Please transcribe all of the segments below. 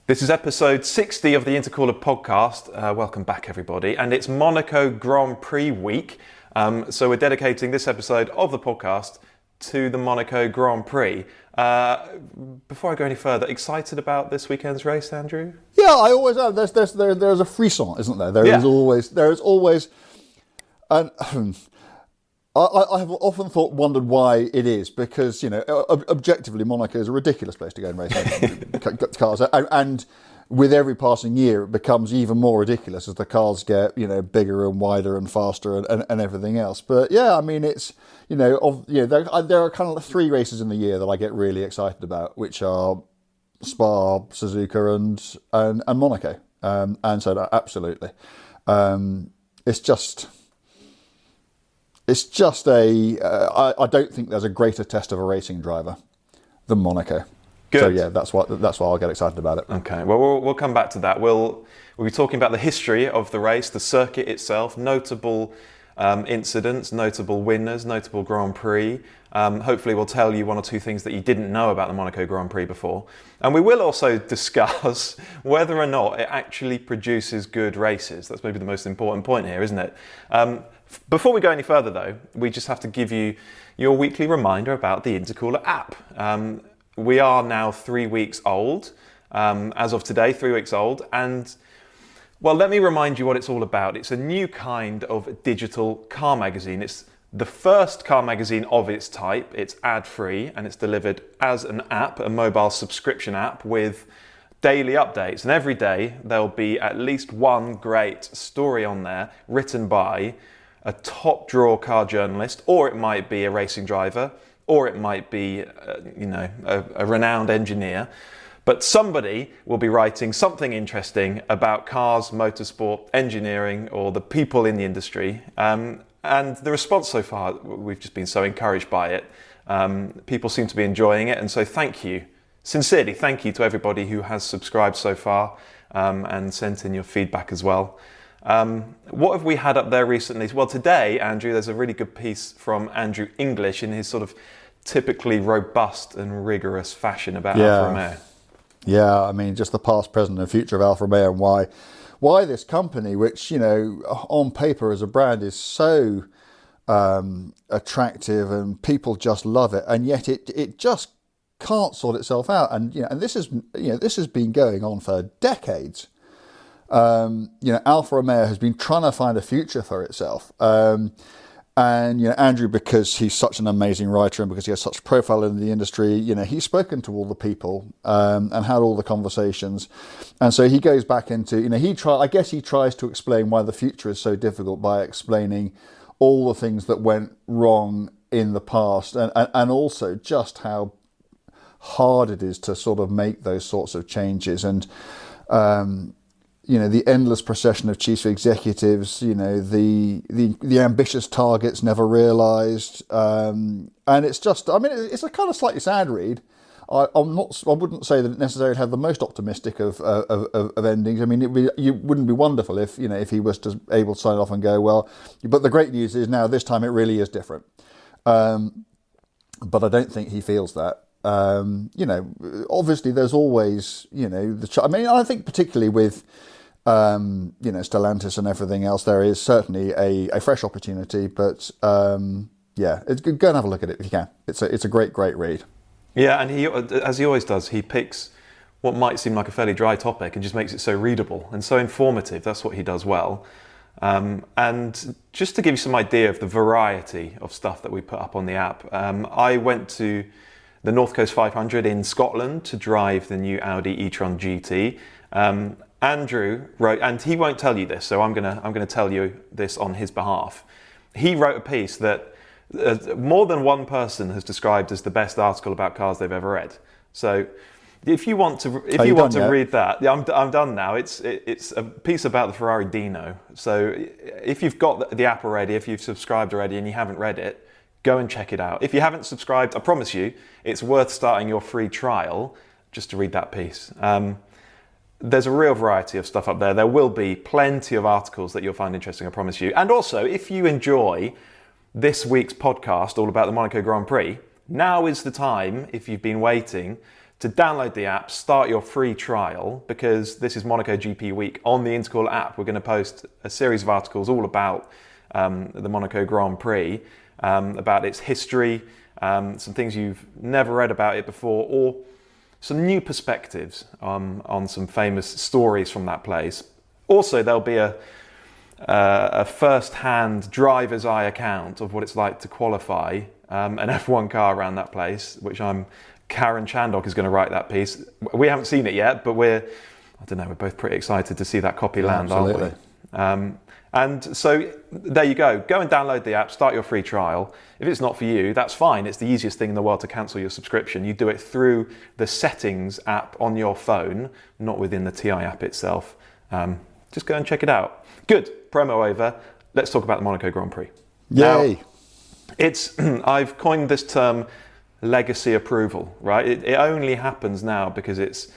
This is episode 60 of the Intercooler podcast. Welcome back, everybody. And it's Monaco Grand Prix week. So we're dedicating this episode of the podcast to the Monaco Grand Prix. Before I go any further, excited about this weekend's race, Andrew? Yeah, I always am. There's a frisson, isn't there? There is always, and I have often wondered why it is, because, you know, objectively, Monaco is a ridiculous place to go and race cars. And with every passing year, it becomes even more ridiculous as the cars get, you know, bigger and wider and faster and everything else. But yeah, I mean, it's, there are kind of three races in the year that I get really excited about, which are Spa, Suzuka, and Monaco. And so, absolutely, It's just I don't think there's a greater test of a racing driver than Monaco. Good. So yeah, that's why I'll get excited about it. Okay, well, we'll come back to that. We'll be talking about the history of the race, the circuit itself, notable incidents, notable winners, notable Grand Prix. Hopefully we'll tell you one or two things that you didn't know about the Monaco Grand Prix before. And we will also discuss whether or not it actually produces good races. That's maybe the most important point here, isn't it? Before we go any further, though, we just have to give you your weekly reminder about the Intercooler app. We are now 3 weeks old. As of today, 3 weeks old. And, well, let me remind you what it's all about. It's a new kind of digital car magazine. It's the first car magazine of its type. It's ad-free, and it's delivered as an app, a mobile subscription app with daily updates. And every day, there'll be at least one great story on there written by a top draw car journalist, or it might be a racing driver, or it might be, a renowned engineer. But somebody will be writing something interesting about cars, motorsport, engineering, or the people in the industry. And the response so far, we've just been so encouraged by it. People seem to be enjoying it. And so sincerely thank you to everybody who has subscribed so far and sent in your feedback as well. What have we had up there recently? Well, today, Andrew, there's a really good piece from Andrew English in his sort of typically robust and rigorous fashion about Alfa Romeo. Yeah, I mean, just the past, present and future of Alfa Romeo, and why this company, which, you know, on paper as a brand is so attractive and people just love it, and yet it just can't sort itself out. And, this has been going on for decades. Alfa Romeo has been trying to find a future for itself. And Andrew, because he's such an amazing writer and because he has such a profile in the industry, he's spoken to all the people and had all the conversations. And so he goes back into, he tries to explain why the future is so difficult by explaining all the things that went wrong in the past, and also just how hard it is to sort of make those sorts of changes. And the endless procession of chief executives, the ambitious targets never realised, and it's just, it's a kind of slightly sad read. I wouldn't say that it necessarily had the most optimistic of endings. I mean, it wouldn't be wonderful if he was able to sign off and go, well, but the great news is now this time it really is different. But I don't think he feels that. Obviously there's always, I think particularly with, Stellantis and everything else, there is certainly a fresh opportunity, but it's good. Go and have a look at it if you can. It's a great read. Yeah, and he, as he always does, he picks what might seem like a fairly dry topic and just makes it so readable and so informative. That's what he does well. And just to give you some idea of the variety of stuff that we put up on the app, I went to the North Coast 500 in Scotland to drive the new Audi e-tron GT. Andrew wrote, and he won't tell you this, so I'm gonna tell you this on his behalf. He wrote a piece that more than one person has described as the best article about cars they've ever read. So if you want to read that, yeah, I'm done now. It's a piece about the Ferrari Dino. So if you've got the app already, if you've subscribed already and you haven't read it, go and check it out. If you haven't subscribed, I promise you, it's worth starting your free trial just to read that piece. There's a real variety of stuff up there. There will be plenty of articles that you'll find interesting, I promise you. And also, if you enjoy this week's podcast all about the Monaco Grand Prix, now is the time, if you've been waiting, to download the app, start your free trial, because this is Monaco GP week. On the Intercall app, we're going to post a series of articles all about the Monaco Grand Prix, about its history, some things you've never read about it before, or some new perspectives on some famous stories from that place. Also, there'll be a first-hand driver's eye account of what it's like to qualify an F1 car around that place, which Karen Chandok is going to write that piece. We haven't seen it yet, but we're both pretty excited to see that copy land, absolutely. Aren't we? And so there you go. Go and download the app, start your free trial. If it's not for you, that's fine. It's the easiest thing in the world to cancel your subscription. You do it through the settings app on your phone, not within the TI app itself. Just go and check it out. Good. Promo over. Let's talk about the Monaco Grand Prix. Yay! Now, I've coined this term legacy approval, right? It only happens now because it's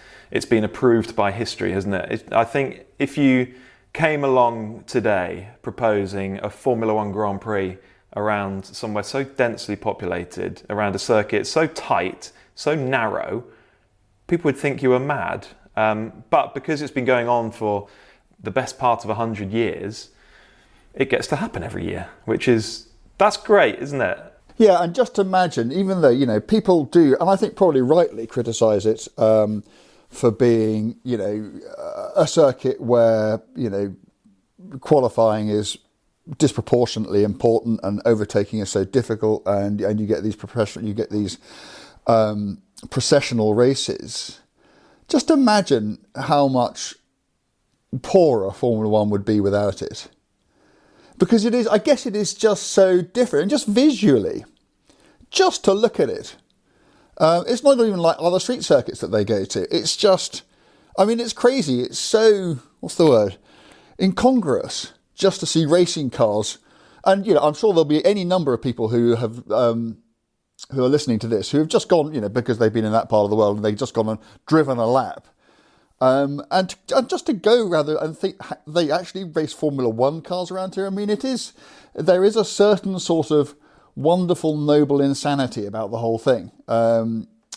been approved by history, hasn't it? I think if you came along today proposing a Formula One Grand Prix around somewhere so densely populated, around a circuit so tight, so narrow, people would think you were mad. But because it's been going on for the best part of 100 years, it gets to happen every year, that's great, isn't it? Yeah, and just imagine, even though, people do, and I think probably rightly criticise it for being, a circuit where, qualifying is disproportionately important and overtaking is so difficult, and you get these processional races. Just imagine how much poorer Formula One would be without it. Because I guess it is just so different, and just visually, just to look at it. It's not even like other street circuits that they go to. It's just, it's crazy. It's so, incongruous just to see racing cars. And, I'm sure there'll be any number of people who have, who are listening to this, who have just gone, because they've been in that part of the world and they've just gone and driven a lap. And just to go rather and think they actually race Formula One cars around here. There is a certain sort of wonderful, noble insanity about the whole thing,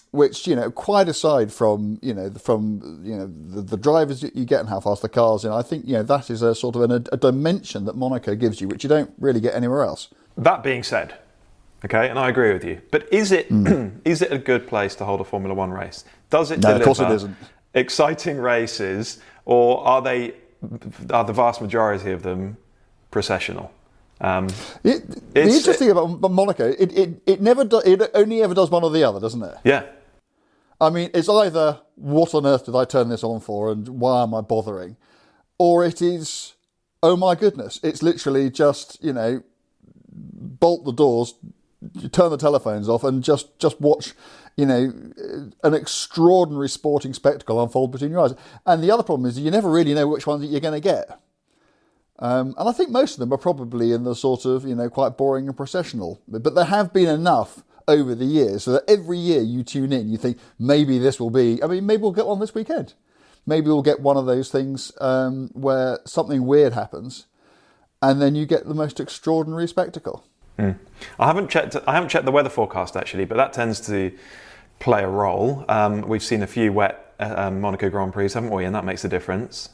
which, quite aside from, the drivers that you get and how fast the cars, I think, that is a sort of a dimension that Monaco gives you, which you don't really get anywhere else. That being said, okay, and I agree with you, but is it is it a good place to hold a Formula One race? Does it deliver? No, of course it isn't. Exciting races, or are the vast majority of them processional? The interesting thing about Monaco, it only ever does one or the other, doesn't it? Yeah. It's either what on earth did I turn this on for and why am I bothering, or it is, oh my goodness, it's literally just bolt the doors, turn the telephones off, and just watch. An extraordinary sporting spectacle unfold between your eyes. And the other problem is you never really know which one that you're going to get. And I think most of them are probably in the sort of, quite boring and processional. But there have been enough over the years so that every year you tune in, you think, maybe this will be, maybe we'll get one this weekend. Maybe we'll get one of those things where something weird happens and then you get the most extraordinary spectacle. I haven't checked the weather forecast actually, but that tends to play a role. We've seen a few wet Monaco Grand Prix, haven't we? And that makes a difference.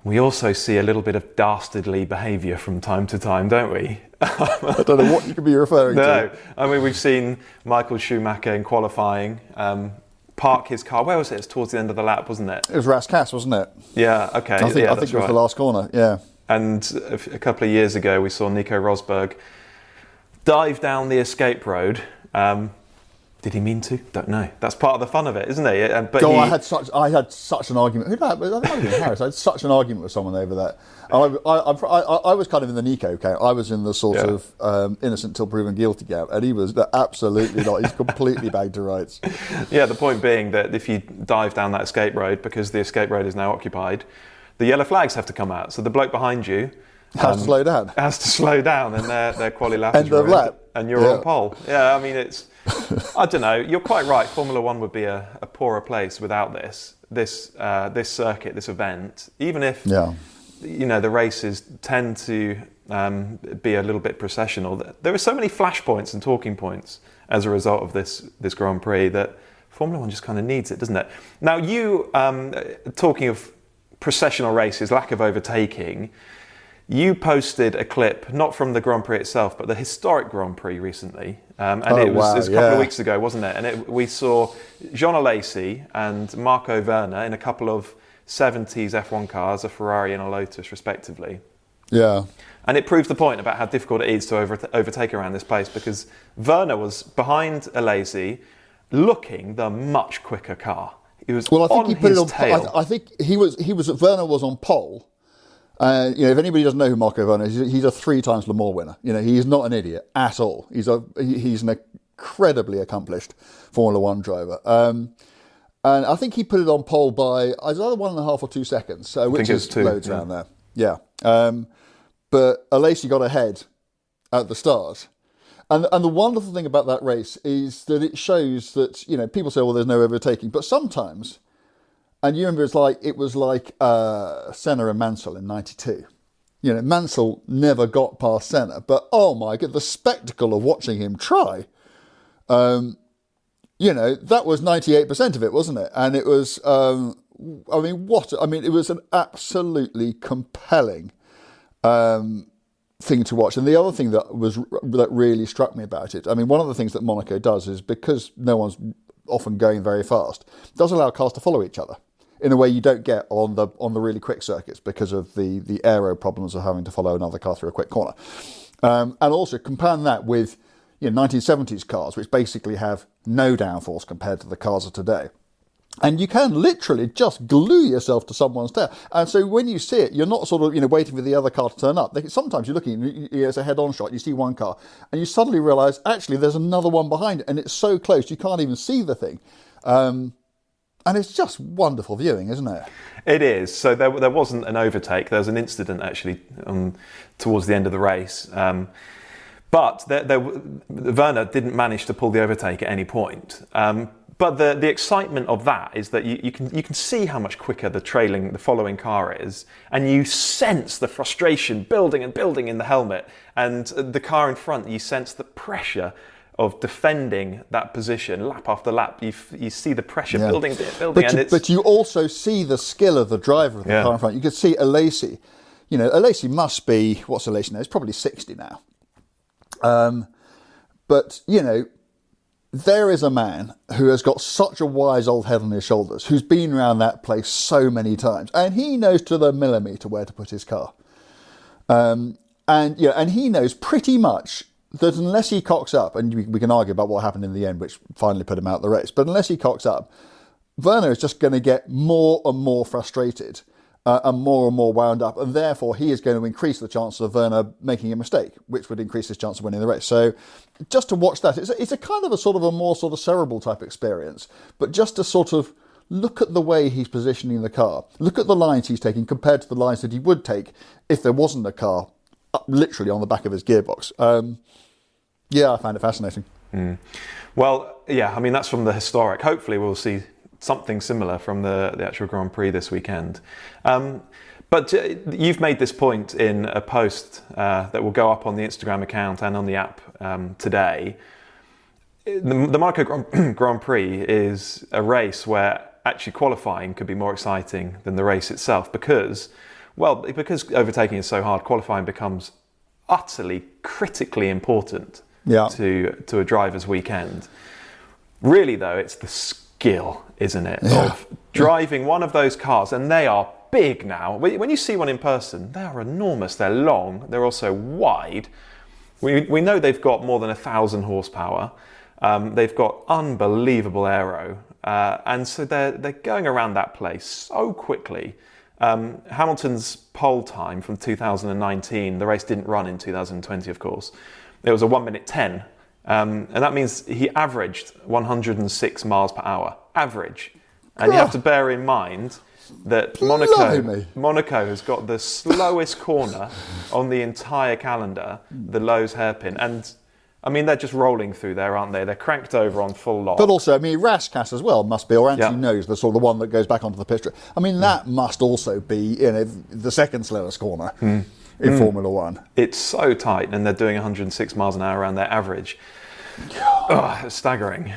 We also see a little bit of dastardly behaviour from time to time, don't we? I don't know what you could be referring to. No, we've seen Michael Schumacher in qualifying park his car. Where was it? It was towards the end of the lap, wasn't it? It was Rascasse, wasn't it? Yeah. Okay. I think it was the last corner. Yeah. And a couple of years ago, we saw Nico Rosberg dive down the escape road. Did he mean to? Don't know. That's part of the fun of it, isn't it? I had such an argument. Who did I think it was Harris. I had such an argument with someone over that. I was kind of in the Nico camp. I was in the sort of innocent till proven guilty camp, and he was absolutely not. He's completely bagged to rights. Yeah, the point being that if you dive down that escape road, because the escape road is now occupied, the yellow flags have to come out. So the bloke behind you has to slow down. Has to slow down, and their quali lap is ruined, lap. And you're on pole. Yeah, it's. I don't know. You're quite right. Formula One would be a poorer place without this circuit, this event. Even if the races tend to be a little bit processional. There are so many flashpoints and talking points as a result of this Grand Prix that Formula One just kind of needs it, doesn't it? Now, you, talking of processional races, lack of overtaking, you posted a clip, not from the Grand Prix itself, but the historic Grand Prix recently. It was a couple of weeks ago, wasn't it? And we saw Jean Alesi and Marco Werner in a couple of 70s F1 cars, a Ferrari and a Lotus, respectively. Yeah. And it proves the point about how difficult it is to overtake around this place, because Werner was behind Alesi, looking the much quicker car. He was on his tail. I think Werner was on pole. If anybody doesn't know who Marco Werner is, he's a 3 times Le Mans winner. He is not an idiot at all. He's an incredibly accomplished Formula One driver. And I think he put it on pole by either 1.5 or 2 seconds, which is 2, loads around there. Yeah. But Alesi got ahead at the start. And the wonderful thing about that race is that it shows that, people say, well, there's no overtaking. But sometimes, and you remember it was like Senna and Mansell in 92. Mansell never got past Senna. But, oh my God, the spectacle of watching him try, that was 98% of it, wasn't it? And it was, it was an absolutely compelling thing to watch. And the other thing that really struck me about it, one of the things that Monaco does is, because no one's often going very fast, does allow cars to follow each other in a way you don't get on the really quick circuits because of the aero problems of having to follow another car through a quick corner. And also compound that with 1970s cars, which basically have no downforce compared to the cars of today. And you can literally just glue yourself to someone's tail. And so when you see it, you're not sort of, waiting for the other car to turn up. Sometimes you're looking, it's a head-on shot, you see one car, and you suddenly realise, actually, there's another one behind it, and it's so close, you can't even see the thing. And it's just wonderful viewing, isn't it? It is. So there wasn't an overtake. There was an incident, actually, towards the end of the race. But Werner didn't manage to pull the overtake at any point. But the excitement of that is that you can see how much quicker the following car is, and you sense the frustration building and building in the helmet, and the car in front, you sense the pressure of defending that position lap after lap. You see the pressure building. But you also see the skill of the driver of the car in front. You could see Alesi. Alesi must be, what's Alesi now? He's probably 60 now. But there is a man who has got such a wise old head on his shoulders, who's been around that place so many times, and he knows to the millimetre where to put his car. And he knows pretty much that unless he cocks up, and we can argue about what happened in the end, which finally put him out of the race, but unless he cocks up, Werner is just going to get more and more frustrated and more wound up, and therefore he is going to increase the chance of Werner making a mistake, which would increase his chance of winning the race. So just to watch that, it's a kind of a more cerebral type experience, but just to sort of look at the way he's positioning the car, look at the lines he's taking compared to the lines that he would take if there wasn't a car literally on the back of his gearbox. I find it fascinating. Well, that's from the historic. Hopefully we'll see something similar from the actual Grand Prix this weekend. But you've made this point in a post that will go up on the Instagram account and on the app today. The Monaco Grand Prix is a race where actually qualifying could be more exciting than the race itself because overtaking is so hard, qualifying becomes utterly critically important to a driver's weekend. Really, though, it's the skill, isn't it, of driving one of those cars, and they are big now. When you see one in person, they are enormous. They're long. They're also wide. We know they've got more than 1,000 horsepower. They've got unbelievable aero, and so they're going around that place so quickly. Hamilton's pole time from 2019, the race didn't run in 2020, of course. It was a 1:10. And that means he averaged 106 miles per hour. Average. And you have to bear in mind that Monaco has got the slowest corner on the entire calendar, the Lowe's hairpin. And, they're just rolling through there, aren't they? They're cranked over on full lock. But also, Rascasse as well must be, or Anthony knows, the sort of the one that goes back onto the pit straight. That must also be, the second slowest corner in Formula One. It's so tight, and they're doing 106 miles an hour around their average. It's staggering.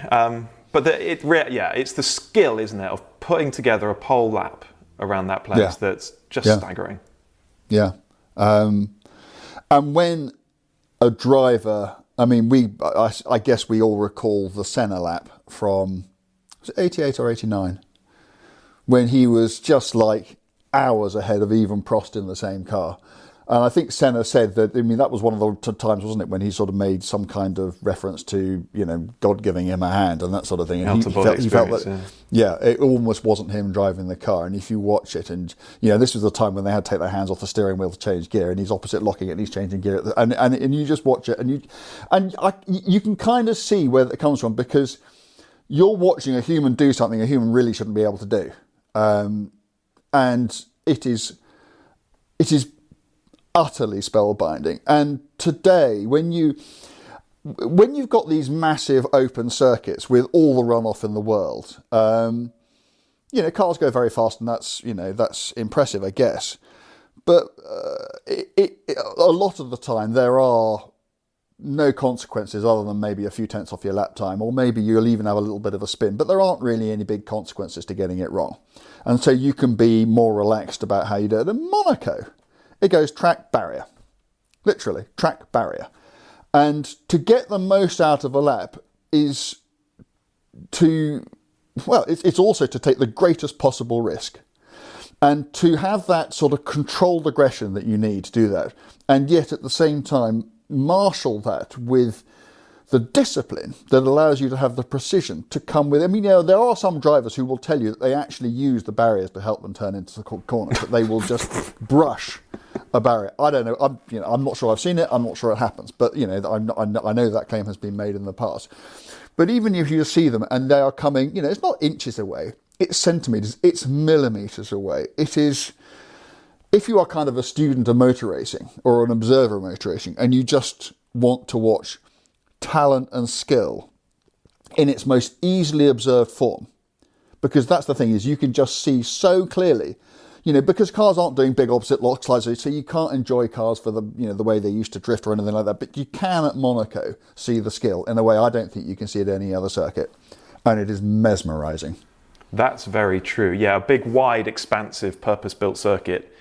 But it's the skill, isn't it, of putting together a pole lap around that place that's just staggering. Yeah. And when a driver, I mean, I guess we all recall the Senna lap from, was it 88 or 89? When he was just like hours ahead of even Prost in the same car. And I think Senna said that, I mean, that was one of the times, wasn't it, when he sort of made some kind of reference to, God giving him a hand and that sort of thing. And he felt that, it almost wasn't him driving the car. And if you watch it, and, this was the time when they had to take their hands off the steering wheel to change gear, and he's opposite locking it and he's changing gear. And you just watch it, and you can kind of see where that comes from, because you're watching a human do something a human really shouldn't be able to do. And it is utterly spellbinding. And today, when you've got these massive open circuits with all the runoff in the world, cars go very fast, and that's impressive, I guess. But a lot of the time there are no consequences other than maybe a few tenths off your lap time, or maybe you'll even have a little bit of a spin, but there aren't really any big consequences to getting it wrong. And so you can be more relaxed about how you do it. In Monaco, it goes track barrier, literally track barrier. And to get the most out of a lap is it's also to take the greatest possible risk, and to have that sort of controlled aggression that you need to do that, and yet at the same time marshal that with the discipline that allows you to have the precision to come with. I mean, there are some drivers who will tell you that they actually use the barriers to help them turn into the corners, that they will just brush a barrier. I don't know. I'm not sure I've seen it. I'm not sure it happens, but I know that claim has been made in the past. But even if you see them and they are coming, it's not inches away, it's centimeters, it's millimeters away. It is. If you are kind of a student of motor racing or an observer of motor racing, and you just want to watch talent and skill in its most easily observed form, because that's the thing, is you can just see so clearly, because cars aren't doing big opposite lock slides, so you can't enjoy cars for the the way they used to drift or anything like that, but you can at Monaco see the skill in a way I don't think you can see at any other circuit, and it is mesmerising. That's very true. Yeah, a big, wide, expansive, purpose-built circuit.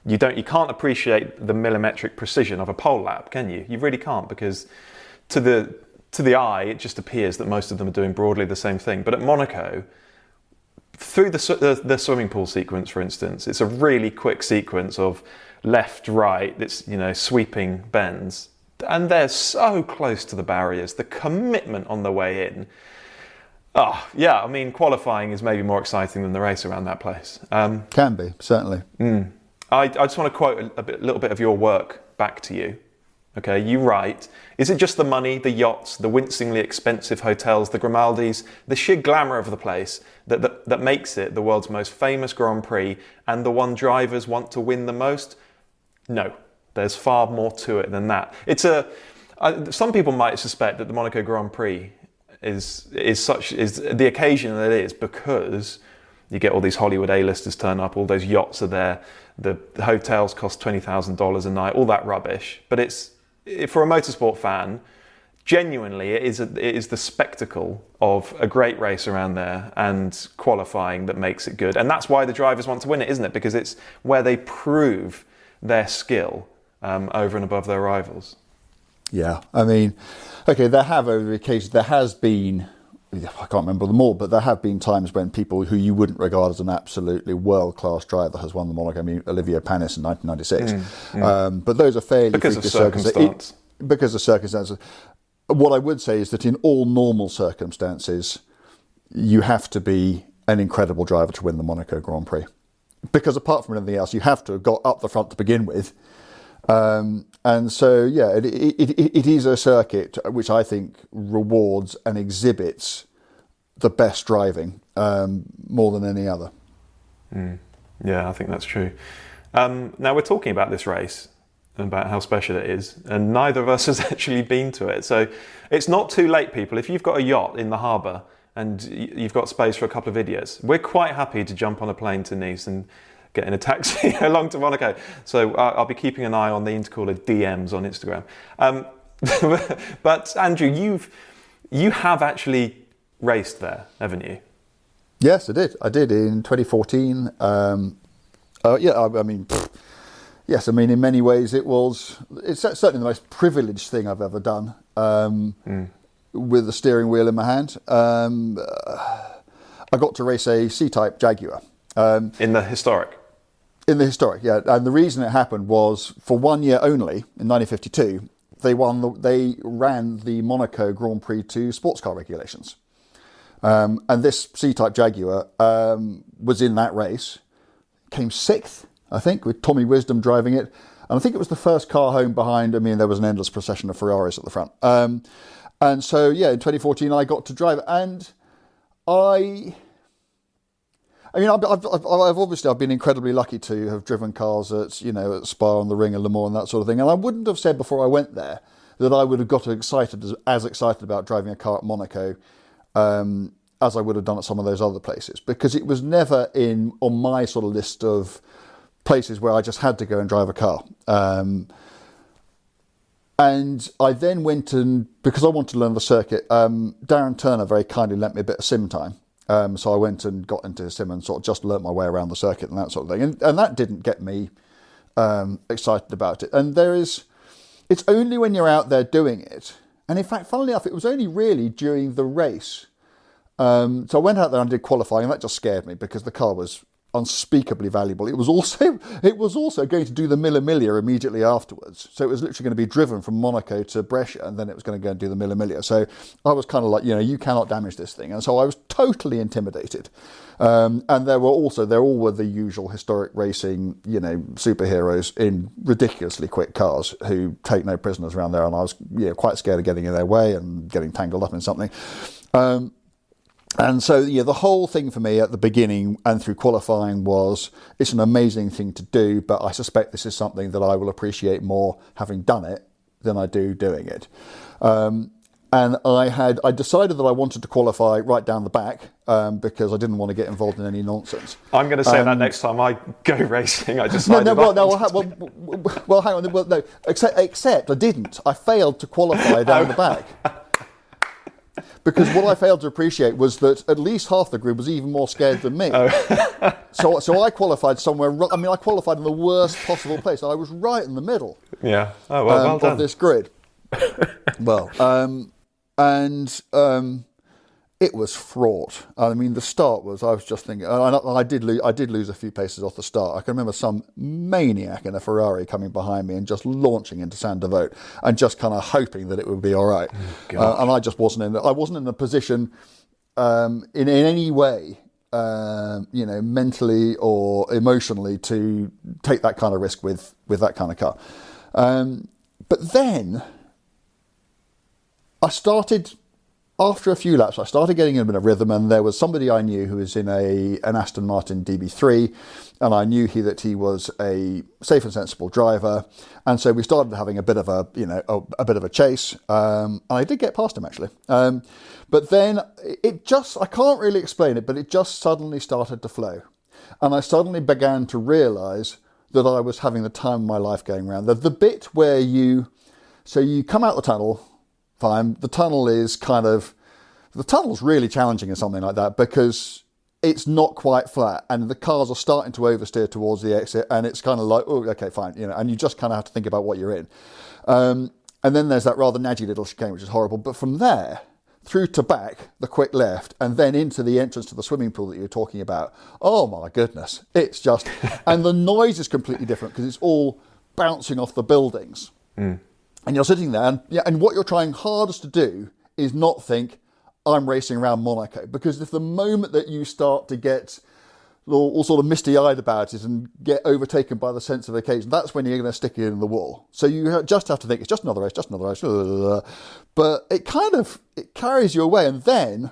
You can't appreciate the millimetric precision of a pole lap, can you? You really can't, because to the eye, it just appears that most of them are doing broadly the same thing. But at Monaco, through the swimming pool sequence, for instance, it's a really quick sequence of left, right, it's sweeping bends, and they're so close to the barriers. The commitment on the way in. Oh, yeah, I mean, qualifying is maybe more exciting than the race around that place. Can be, certainly. I just want to quote a little bit of your work back to you. Okay, you write, is it just the money, the yachts, the wincingly expensive hotels, the Grimaldis, the sheer glamour of the place that makes it the world's most famous Grand Prix and the one drivers want to win the most? No, there's far more to it than that. Some people might suspect that the Monaco Grand Prix is the occasion that it is because you get all these Hollywood A-listers turn up, all those yachts are there, the hotels cost $20,000 a night, all that rubbish. But for a motorsport fan, genuinely, it is the spectacle of a great race around there and qualifying that makes it good. And that's why the drivers want to win it, isn't it? Because it's where they prove their skill over and above their rivals. Yeah, I mean, okay, there has been, I can't remember them all, but there have been times when people who you wouldn't regard as an absolutely world-class driver has won the Monaco. I mean, Olivier Panis in 1996. But those are fairly... Because of circumstance. Because of circumstances. What I would say is that in all normal circumstances, you have to be an incredible driver to win the Monaco Grand Prix. Because apart from anything else, you have to have got up the front to begin with. And so, yeah, it is a circuit which I think rewards and exhibits the best driving more than any other. Yeah, I think that's true. Now, we're talking about this race and about how special it is, and neither of us has actually been to it. So it's not too late, people. If you've got a yacht in the harbour and you've got space for a couple of videos, we're quite happy to jump on a plane to Nice and get in a taxi along to Monaco. So I'll be keeping an eye on the intercaller DMs on Instagram. But Andrew, you have actually raced there, haven't you? Yes, I did. I did in 2014. Yes, I mean, in many ways it's certainly the most privileged thing I've ever done, with the steering wheel in my hand. I got to race a C-Type Jaguar. In the historic? In the historic, yeah. And the reason it happened was, for 1 year only, in 1952, they ran the Monaco Grand Prix to sports car regulations. And this C-Type Jaguar was in that race, came sixth, I think, with Tommy Wisdom driving it. And I think it was the first car home behind. I mean, there was an endless procession of Ferraris at the front. And so, yeah, in 2014, I got to drive it. And I've been incredibly lucky to have driven cars at Spa and the Ring and Le Mans and that sort of thing. And I wouldn't have said before I went there that I would have got as excited about driving a car at Monaco as I would have done at some of those other places, because it was never on my sort of list of places where I just had to go and drive a car. And I then went because I wanted to learn the circuit, Darren Turner very kindly lent me a bit of sim time. So I went and got into sim and sort of just learnt my way around the circuit and that sort of thing. And that didn't get me excited about it. And it's only when you're out there doing it. And in fact, funnily enough, it was only really during the race. So I went out there and did qualifying, and that just scared me because the car was unspeakably valuable. It was also going to do the Mille Miglia immediately afterwards. So it was literally going to be driven from Monaco to Brescia, and then it was going to go and do the Mille Miglia. So I was kind of like, you cannot damage this thing. And so I was totally intimidated. And there all were the usual historic racing, superheroes in ridiculously quick cars who take no prisoners around there. And I was quite scared of getting in their way and getting tangled up in something. And so, the whole thing for me at the beginning and through qualifying was, it's an amazing thing to do, but I suspect this is something that I will appreciate more having done it than I do doing it. And I decided that I wanted to qualify right down the back because I didn't want to get involved in any nonsense. I'm going to say that next time I go racing, I decided. Hang on. Except I didn't. I failed to qualify down the back. Because what I failed to appreciate was that at least half the group was even more scared than me. Oh. So I qualified somewhere. I qualified in the worst possible place. I was right in the middle. Yeah. Oh well done. Of this grid. It was fraught. I mean, the start was. I was just thinking. I did lose a few paces off the start. I can remember some maniac in a Ferrari coming behind me and just launching into Saint Devote and just kind of hoping that it would be all right. And I just wasn't in a position in any way, mentally or emotionally to take that kind of risk with that kind of car. But then I started. After a few laps, I started getting in a bit of rhythm, and there was somebody I knew who was in an Aston Martin DB3, and I knew that he was a safe and sensible driver, and so we started having a bit of a chase, and I did get past him actually. But then I can't really explain it, but it just suddenly started to flow, and I suddenly began to realise that I was having the time of my life going around. The bit where you come out the tunnel. Fine. The tunnel's really challenging in something like that because it's not quite flat and the cars are starting to oversteer towards the exit, and it's kind of like, oh, okay, fine, and you just kind of have to think about what you're in. And then there's that rather nadgy little chicane, which is horrible. But from there, through to back, the quick left, and then into the entrance to the swimming pool that you were talking about, oh my goodness, it's just... and the noise is completely different because it's all bouncing off the buildings. Mm. And you're sitting there, and what you're trying hardest to do is not think, I'm racing around Monaco. Because if the moment that you start to get all sort of misty-eyed about it and get overtaken by the sense of occasion, that's when you're going to stick it in the wall. So you just have to think, it's just another race, But it carries you away. And then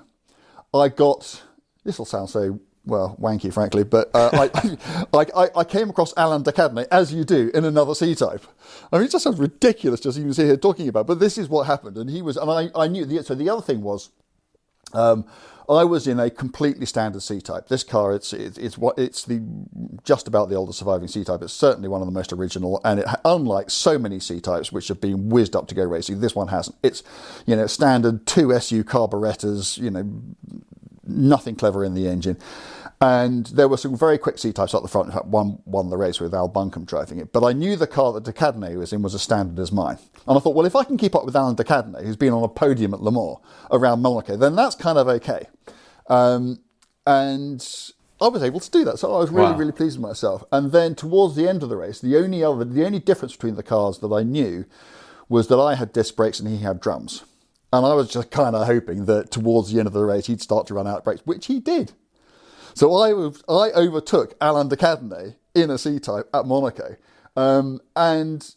this will sound so... wanky, frankly, but I came across Alain Decadene, as you do, in another C-Type. I mean, it just sounds ridiculous just even sit here talking about, but this is what happened. And I knew, so the other thing was, I was in a completely standard C-type. This car, it's the just about the oldest surviving C-type. It's certainly one of the most original, and unlike so many C-types which have been whizzed up to go racing, this one hasn't. It's, standard 2 SU carburetors, nothing clever in the engine. And there were some very quick C-types up the front. In fact, one won the race with Al Buncombe driving it. But I knew the car that de Cadenet was in was as standard as mine. And I thought, well, if I can keep up with Alan de Cadenet, who's been on a podium at Le Mans around Monaco, then that's kind of okay. And I was able to do that. So I was really, really pleased with myself. And then towards the end of the race, the only difference between the cars that I knew was that I had disc brakes and he had drums. And I was just kind of hoping that towards the end of the race, he'd start to run out of brakes, which he did. So I overtook Alain de Cadenet in a C-type at Monaco. And,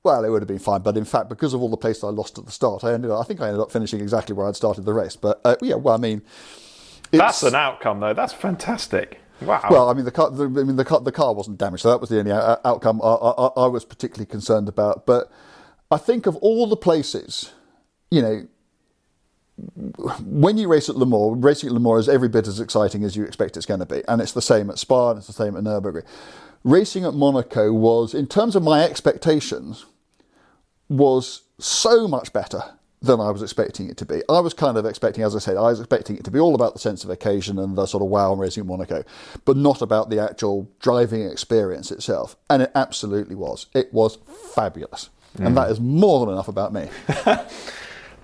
well, it would have been fine. But in fact, because of all the places I lost at the start, I ended up finishing exactly where I'd started the race. But, that's an outcome, though. That's fantastic. Wow. Well, the car wasn't damaged. So that was the only outcome I was particularly concerned about. But I think of all the places, when you race at Le Mans, racing at Le Mans is every bit as exciting as you expect it's going to be. And it's the same at Spa and it's the same at Nürburgring. Racing at Monaco was, in terms of my expectations, was so much better than I was expecting it to be. I was kind of expecting, as I said, I was expecting it to be all about the sense of occasion and the sort of wow, I'm racing at Monaco, but not about the actual driving experience itself. And it absolutely was. It was fabulous. And that is more than enough about me.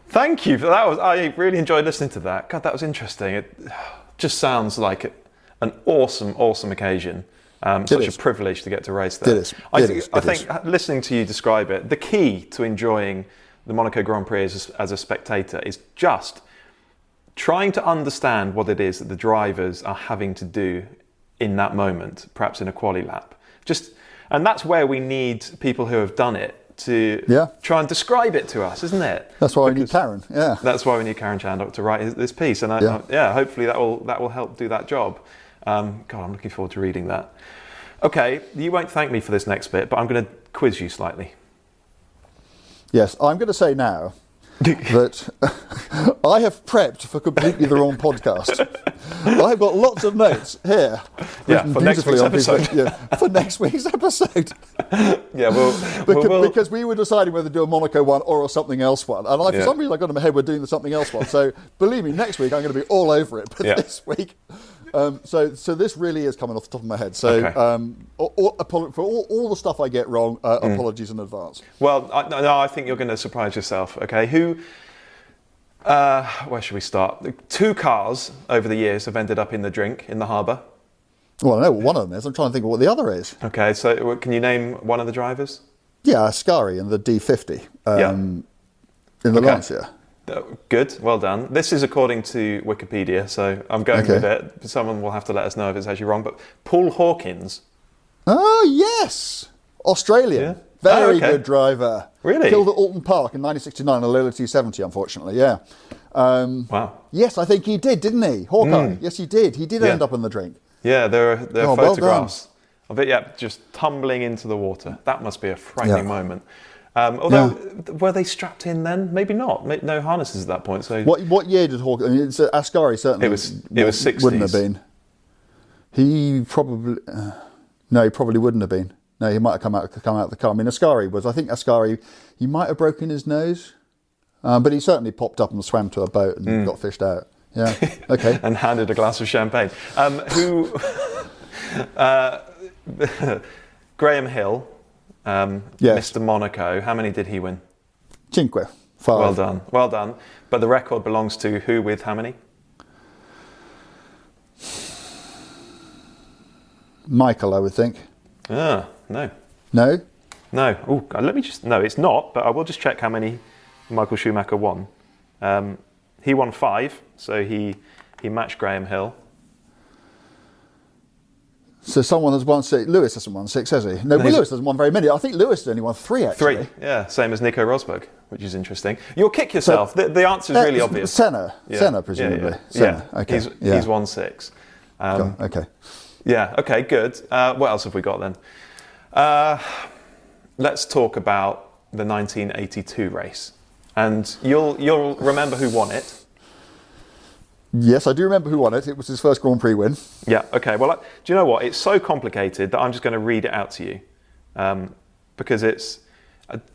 Thank you for that. I really enjoyed listening to that. God, that was interesting. It just sounds like an awesome, awesome occasion. Such a privilege to get to race there. I think listening to you describe it, the key to enjoying the Monaco Grand Prix as a spectator is just trying to understand what it is that the drivers are having to do in that moment, perhaps in a quali lap. And that's where we need people who have done it to try and describe it to us, isn't it? That's why we need Karen. Yeah, that's why we need Karen Chandok to write this piece, and hopefully that will help do that job. God, I'm looking forward to reading that. Okay, you won't thank me for this next bit, but I'm going to quiz you slightly. Yes, I'm going to say now that I have prepped for completely the wrong podcast. I've got lots of notes here. For next week's episode. For next week's episode. Because we were deciding whether to do a Monaco one or a something else one. And for some reason I got in my head we're doing the something else one. So believe me, next week I'm going to be all over it. But this week... So this really is coming off the top of my head. So for all the stuff I get wrong, apologies in advance. Well, I think you're going to surprise yourself. Okay, where should we start? 2 cars over the years have ended up in the drink in the harbour. Well, I know what one of them is. I'm trying to think of what the other is. Okay, so can you name one of the drivers? Yeah, Ascari in the D50 in the Lancia. Good, well done. This is according to Wikipedia, so I'm going with it. Someone will have to let us know if it's actually wrong. But Paul Hawkins. Oh, yes. Australian. Yeah. Very good driver. Really? Killed at Alton Park in 1969, a Lola T70, unfortunately, yeah. Wow. Yes, I think he did, didn't he? Hawkeye. Yes, he did. He did end up in the drink. Yeah, there are photographs of it, just tumbling into the water. That must be a frightening moment. Although, were they strapped in then? Maybe not. No harnesses at that point. So what year did Hawkins? I mean, Ascari certainly. It was 60s. Wouldn't have been. He probably no. He probably wouldn't have been. No, he might have come out of the car. I mean, I think Ascari. He might have broken his nose, but he certainly popped up and swam to a boat and got fished out. Yeah. Okay. And handed a glass of champagne. Graham Hill. Mr. Monaco, how many did he win? 5. Well done. But the record belongs to who with how many? Michael, I would think. No. No? No. Oh, no, it's not, but I will just check how many Michael Schumacher won. He won 5, so he matched Graham Hill. So someone has won 6. Lewis hasn't won 6, has he? No, Lewis hasn't won very many. I think Lewis has only won 3, actually. 3, yeah. Same as Nico Rosberg, which is interesting. You'll kick yourself. So, the answer is really obvious. Senna, presumably. Yeah. Okay. He's won 6. Okay. Yeah, okay, good. What else have we got then? Let's talk about the 1982 race. And you'll remember who won it. Yes, I do remember who won it. It was his first Grand Prix win. Yeah. Okay. Well, do you know what? It's so complicated that I'm just going to read it out to you, because it's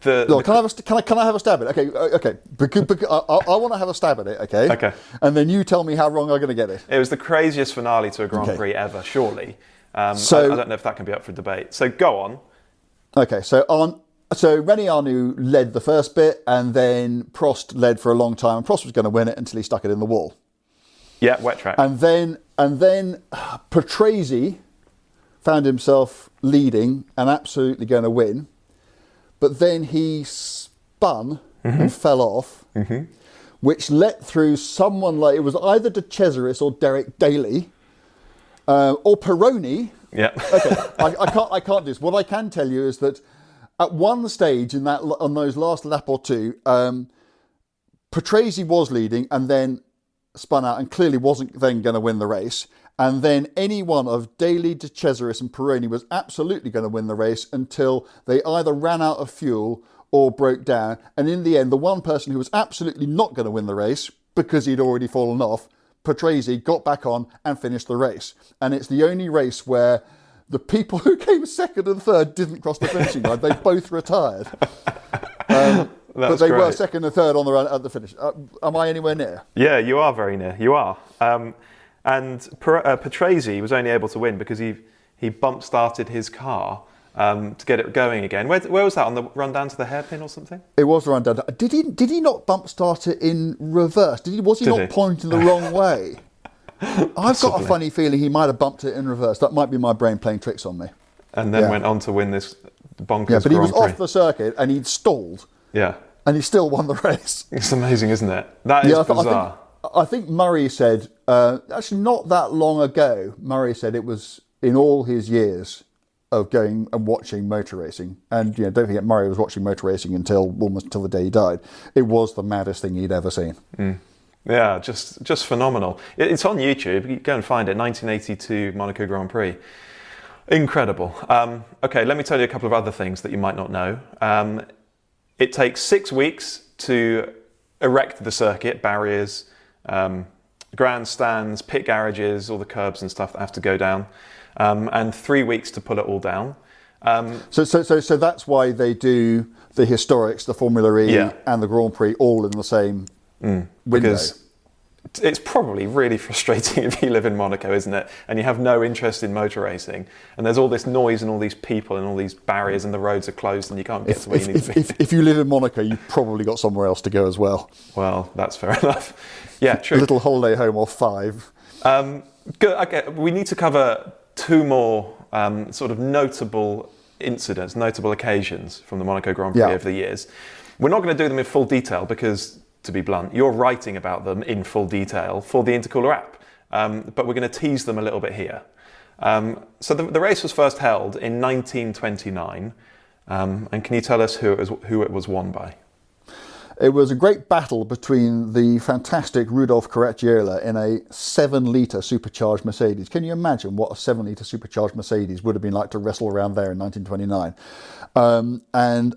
Look, can I have a stab at it? Okay. Because I want to have a stab at it. Okay. Okay. And then you tell me how wrong I'm going to get it. It was the craziest finale to a Grand Prix ever, surely. I don't know if that can be up for debate. So go on. Okay. So René Arnoux led the first bit, and then Prost led for a long time, and Prost was going to win it until he stuck it in the wall. Yeah, wet track. And then Patrese found himself leading and absolutely going to win, but then he spun and fell off, which let through someone like, it was either De Cesaris or Derek Daly, or Pironi. Yeah. Okay, I can't do this. What I can tell you is that at one stage on those last lap or two, Patrese was leading and then spun out and clearly wasn't then going to win the race. And then any one of Daly, De Cesaris and Pironi was absolutely going to win the race until they either ran out of fuel or broke down. And in the end, the one person who was absolutely not going to win the race, because he'd already fallen off, Patrese, got back on and finished the race. And it's the only race where the people who came second and third didn't cross the finishing line. They both retired. But they were second and third on the run at the finish. Am I anywhere near? Yeah, you are very near. You are. And Patrese was only able to win because he bump started his car to get it going again. Where was that, on the run down to the hairpin or something? It was the run down. Did he not bump start it in reverse? Was he not pointing the wrong way? I've got a funny feeling he might have bumped it in reverse. That might be my brain playing tricks on me. And then went on to win this bonkers Yeah, but he was Grand Prix. off the circuit and he'd stalled. Yeah. And he still won the race. It's amazing, isn't it? That is bizarre. I think Murray said, actually not that long ago, Murray said it was in all his years of going and watching motor racing, and don't forget Murray was watching motor racing almost until the day he died. It was the maddest thing he'd ever seen. Yeah, just phenomenal. It's on YouTube. You go and find it. 1982 Monaco Grand Prix. Incredible. Okay, let me tell you a couple of other things that you might not know. It takes 6 weeks to erect the circuit, barriers, grandstands, pit garages, all the curbs and stuff that have to go down, and 3 weeks to pull it all down. So that's why they do the historics, the Formula E, and the Grand Prix all in the same window. Because it's probably really frustrating if you live in Monaco, isn't it? And you have no interest in motor racing, and there's all this noise and all these people and all these barriers, and the roads are closed, and you can't get to where you need to be. If you live in Monaco, you've probably got somewhere else to go as well. Well, that's fair enough. Yeah, true. A little holiday home or 5. Good. Okay, we need to cover 2 more sort of notable incidents, notable occasions from the Monaco Grand Prix over the years. We're not going to do them in full detail because, to be blunt, you're writing about them in full detail for the Intercooler app, but we're going to tease them a little bit here. So the race was first held in 1929, and can you tell us who it was won by? It was a great battle between the fantastic Rudolf Caracciola in a 7-litre supercharged Mercedes. Can you imagine what a 7-litre supercharged Mercedes would have been like to wrestle around there in 1929? And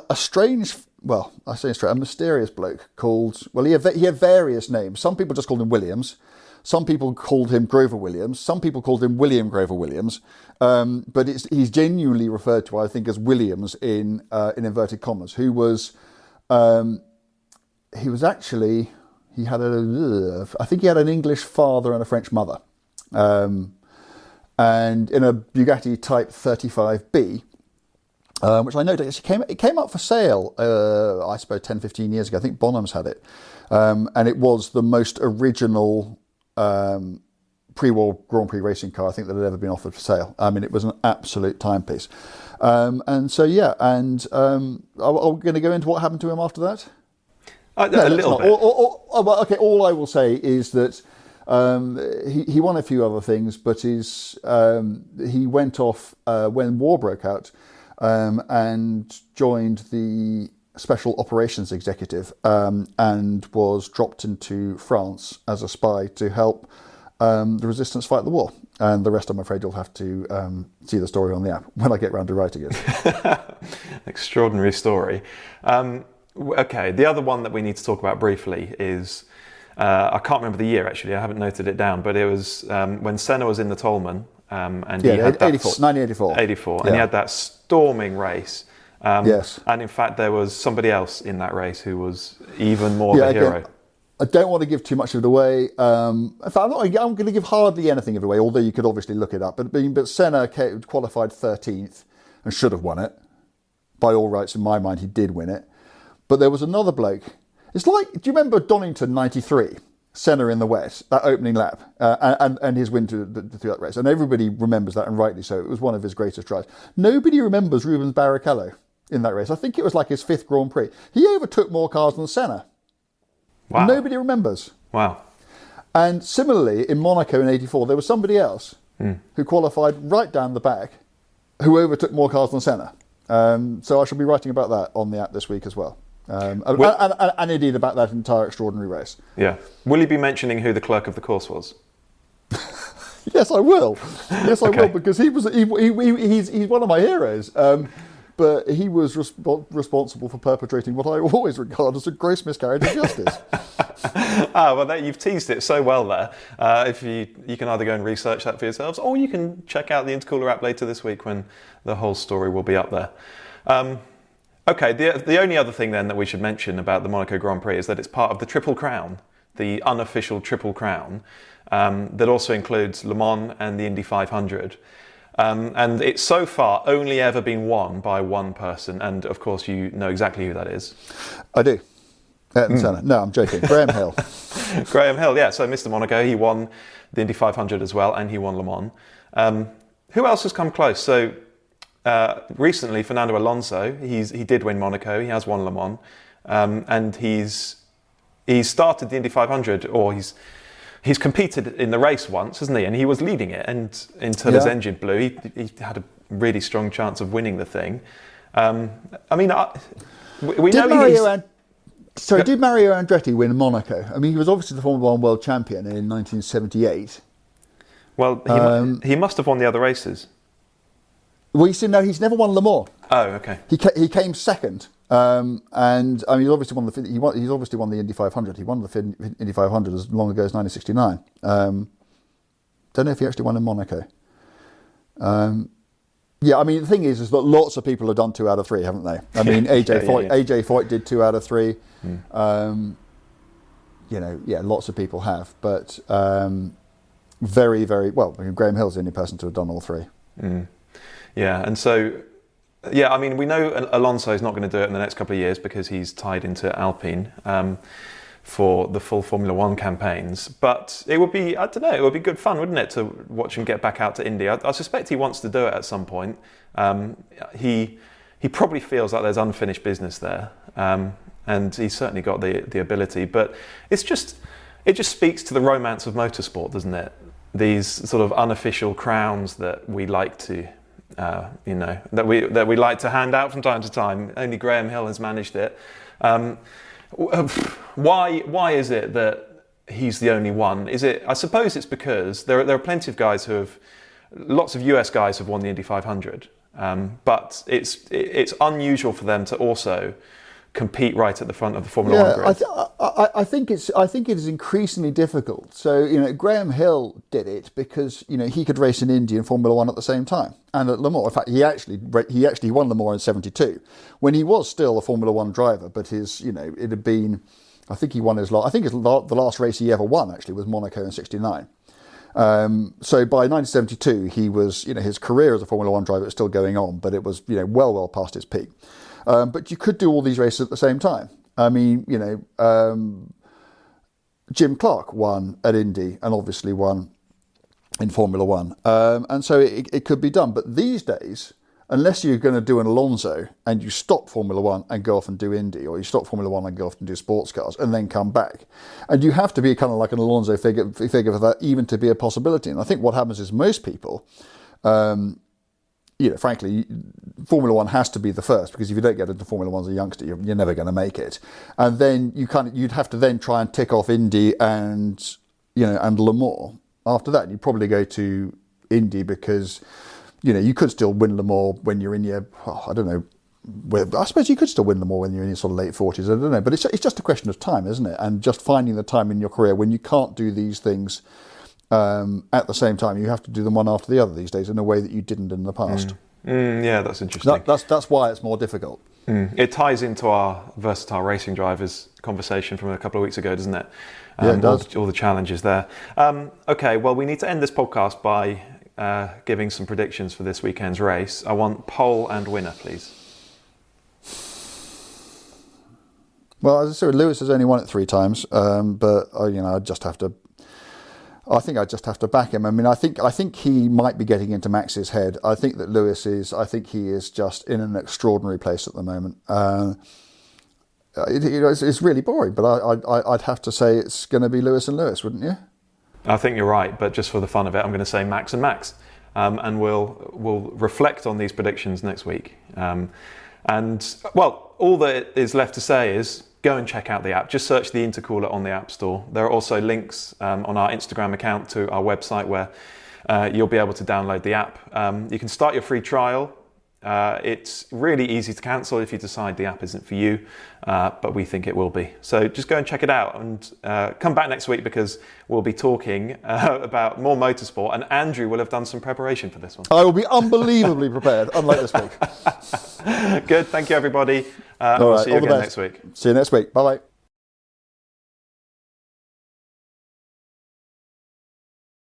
a strange, well, I say straight, a mysterious bloke called, well, he had various names. Some people just called him Williams. Some people called him Grover Williams. Some people called him William Grover Williams. But he's genuinely referred to, I think, as Williams in inverted commas, who was... he had an English father and a French mother. And in a Bugatti Type 35B, which I know it came up for sale, I suppose 10, 15 years ago. I think Bonham's had it. And it was the most original pre-war Grand Prix racing car I think that had ever been offered for sale. I mean, it was an absolute timepiece. Are we going to go into what happened to him after that? A little bit. Okay, all I will say is that he won a few other things, but he went off when war broke out and joined the Special Operations Executive and was dropped into France as a spy to help the resistance fight the war. And the rest, I'm afraid, you'll have to see the story on the app when I get round to writing it. Extraordinary story. Okay, the other one that we need to talk about briefly is I can't remember the year actually. I haven't noted it down, but it was when Senna was in the Tolman, and he had 1984. 84, and he had that storming race. Yes. And in fact, there was somebody else in that race who was even more of a hero. I don't want to give too much of it away. In fact, I'm going to give hardly anything of it away, although you could obviously look it up. But Senna qualified 13th and should have won it. By all rights, in my mind, he did win it. But there was another bloke. It's like, do you remember Donington 93? Senna in the wet, that opening lap, and his win through that race. And everybody remembers that, and rightly so. It was one of his greatest drives. Nobody remembers Rubens Barrichello in that race. I think it was like his 5th Grand Prix. He overtook more cars than Senna. Wow. Nobody remembers. Wow. And similarly, in Monaco in 84, there was somebody else who qualified right down the back who overtook more cars than Senna. So I shall be writing about that on the app this week as well. And indeed about that entire extraordinary race. Yeah. Will you be mentioning who the clerk of the course was? Yes, I will. Yes, I will, because he's one of my heroes. But he was responsible for perpetrating what I always regard as a gross miscarriage of justice. You've teased it so well there. If you can either go and research that for yourselves, or you can check out the Intercooler app later this week when the whole story will be up there. Okay, the only other thing then that we should mention about the Monaco Grand Prix is that it's part of the Triple Crown, the unofficial Triple Crown, that also includes Le Mans and the Indy 500. And it's so far only ever been won by one person, and of course you know exactly who that is. I do. Senna. No, I'm joking. Graham Hill. Graham Hill, yeah. So Mr. Monaco, he won the Indy 500 as well, and he won Le Mans. Who else has come close? So recently, Fernando Alonso, he did win Monaco. He has won Le Mans, and he's started the Indy 500, or he's competed in the race once, hasn't he? And he was leading it, and until his engine blew, he had a really strong chance of winning the thing. We know did Mario Andretti win Monaco? I mean, he was obviously the Formula 1 world champion in 1978. Well, he must have won the other races. Well, he's never won Le Mans. Oh, okay. He came second. And I mean, he's obviously won the Indy 500. He won the Indy 500 as long ago as 1969. Don't know if he actually won in Monaco. Yeah, I mean, the thing is that lots of people have done 2 out of 3, haven't they? I mean, AJ Foyt did 2 out of 3. Lots of people have, but very, very well. I mean, Graham Hill's the only person to have done all 3. Yeah, and so. Yeah, I mean, we know Alonso is not going to do it in the next couple of years because he's tied into Alpine for the full Formula 1 campaigns. But it would be, I don't know, it would be good fun, wouldn't it, to watch him get back out to Indy. I suspect he wants to do it at some point. He probably feels like there's unfinished business there, and he's certainly got the ability. But it just speaks to the romance of motorsport, doesn't it? These sort of unofficial crowns that we like to. That we like to hand out from time to time. Only Graham Hill has managed it. Why is it that he's the only one? I suppose it's because there are plenty of guys lots of US guys have won the Indy 500, but it's unusual for them to also compete right at the front of the Formula 1 grid. I think it is increasingly difficult. So, Graham Hill did it because, he could race in Indy and Formula 1 at the same time. And at Le Mans, in fact, he actually won Le Mans in 72 when he was still a Formula 1 driver, but it had been, I think he won the last race he ever won actually was Monaco in 69. So by 1972, he was, his career as a Formula 1 driver was still going on, but it was, well past its peak. But you could do all these races at the same time. I mean, Jim Clark won at Indy and obviously won in Formula 1. And so it could be done. But these days, unless you're going to do an Alonso and you stop Formula 1 and go off and do Indy, or you stop Formula 1 and go off and do sports cars and then come back. And you have to be kind of like an Alonso figure for that even to be a possibility. And I think what happens is most people... frankly, Formula 1 has to be the first, because if you don't get into Formula 1 as a youngster, you're never going to make it. And then you'd have to then try and tick off Indy and Le Mans. After that, you'd probably go to Indy because, you could still win Le Mans when you're in your, I suppose you could still win them all when you're in your sort of late 40s. I don't know, but it's just a question of time, isn't it? And just finding the time in your career when you can't do these things at the same time. You have to do them one after the other these days in a way that you didn't in the past. Yeah, that's interesting. That's why it's more difficult. It ties into our versatile racing drivers conversation from a couple of weeks ago, doesn't it? Yeah, it does. All the challenges there. Okay, well, we need to end this podcast by giving some predictions for this weekend's race. I want pole and winner, please. Well, as I said, Lewis has only won it 3 times, but I just have to. I think I just have to back him. I mean, I think he might be getting into Max's head. I think that Lewis is. I think he is just in an extraordinary place at the moment. It's really boring, but I'd have to say it's going to be Lewis and Lewis, wouldn't you? I think you're right, but just for the fun of it, I'm going to say Max and Max, and we'll reflect on these predictions next week. And well, all that is left to say is go and check out the app. Just search the Intercooler on the App Store. There are also links on our Instagram account to our website where you'll be able to download the app. You can start your free trial. It's really easy to cancel if you decide the app isn't for you, but we think it will be. So just go and check it out and come back next week because we'll be talking about more motorsport and Andrew will have done some preparation for this one. I will be unbelievably prepared, unlike this week. Good, thank you everybody. We'll see you again next week. See you next week. Bye-bye.